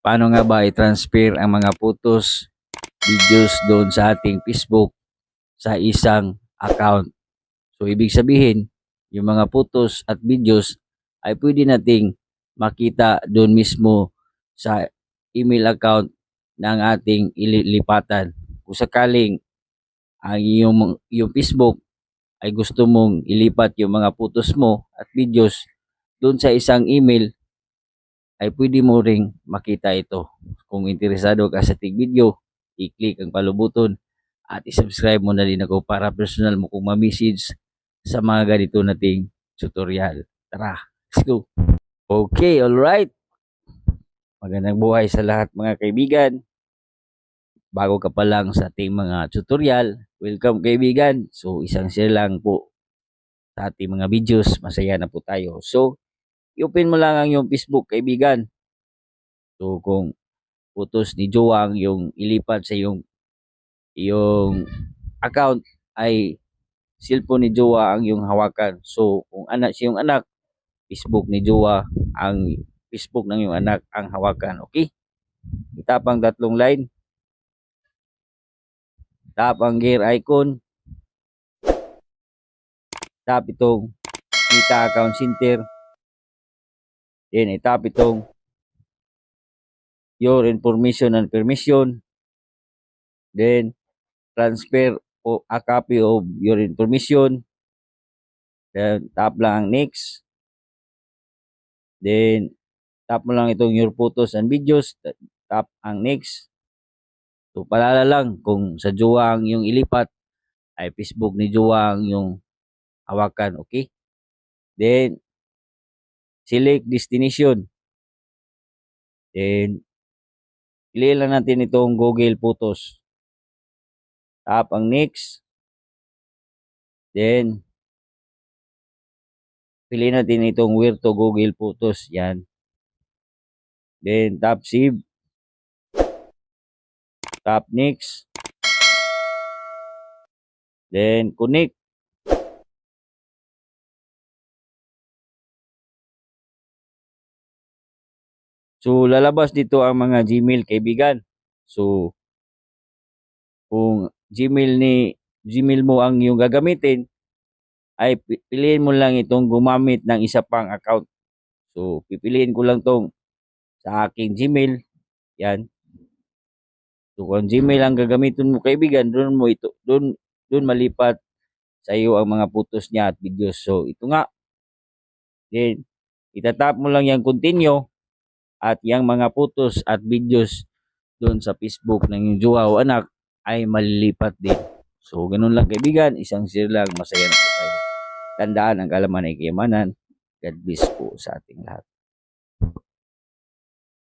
Paano nga ba i-transfer ang mga photos, videos doon sa ating Facebook sa isang account? So, ibig sabihin, yung mga photos at videos ay pwede nating makita doon mismo sa email account ng ating ililipatan. Kung sakaling ang yung Facebook ay gusto mong ilipat yung mga photos mo at videos doon sa isang email, ay pwede mo ring makita ito. Kung interesado ka sa tig video, i-click ang palubuton at i-subscribe mo na din ako para personal mo kung ma-message sa mga ganito nating tutorial. Tara, let's go! Okay, alright. Magandang buhay sa lahat mga kaibigan. Bago ka pa lang sa ating mga tutorial, welcome kaibigan. So, isang share lang po sa ating mga videos. Masaya na po tayo. So, i-open mo lang ang yung Facebook kaibigan. So, kung photos ni Joang yung ilipat sa yung account ay cellphone ni Jowa ang yung hawakan. So, kung anak siyang anak, Facebook ni Jowa ang Facebook ng yung anak ang hawakan. Okay? Tap ang tatlong line. Tap ang gear icon. Tap itong Kita Account Center. Then, itap itong Your Information and Permission. Then, transfer a copy of your information. Then, tap lang ang next. Then, tap mo lang itong Your Photos and Videos. Tap ang next. So, palala lang kung sa Joang yung ilipat, ay Facebook ni Joang yung hawakan. Okay? Then, select destination. Then, piliin lang natin itong Google Photos. Tap ang next. Then, piliin natin itong where to Google Photos. Yan. Then, tap save. Tap next. Then, connect. So, lalabas dito ang mga Gmail kaibigan. So, kung Gmail mo ang yung gagamitin, ay piliin mo lang itong gumamit ng isa pang account. So, pipiliin ko lang tong sa aking Gmail. Yan. So, kung Gmail ang gagamitin mo kaibigan, doon malipat sa iyo ang mga photos niya at videos. So, ito nga. Then, itatap mo lang yung continue at yung mga photos at videos doon sa Facebook ng yung jowa o anak ay malilipat din. So, ganun lang kaibigan. Isang share lang. Masaya na po tayo. Tandaan, ang kalaman ay kayamanan. God bless po sa ating lahat.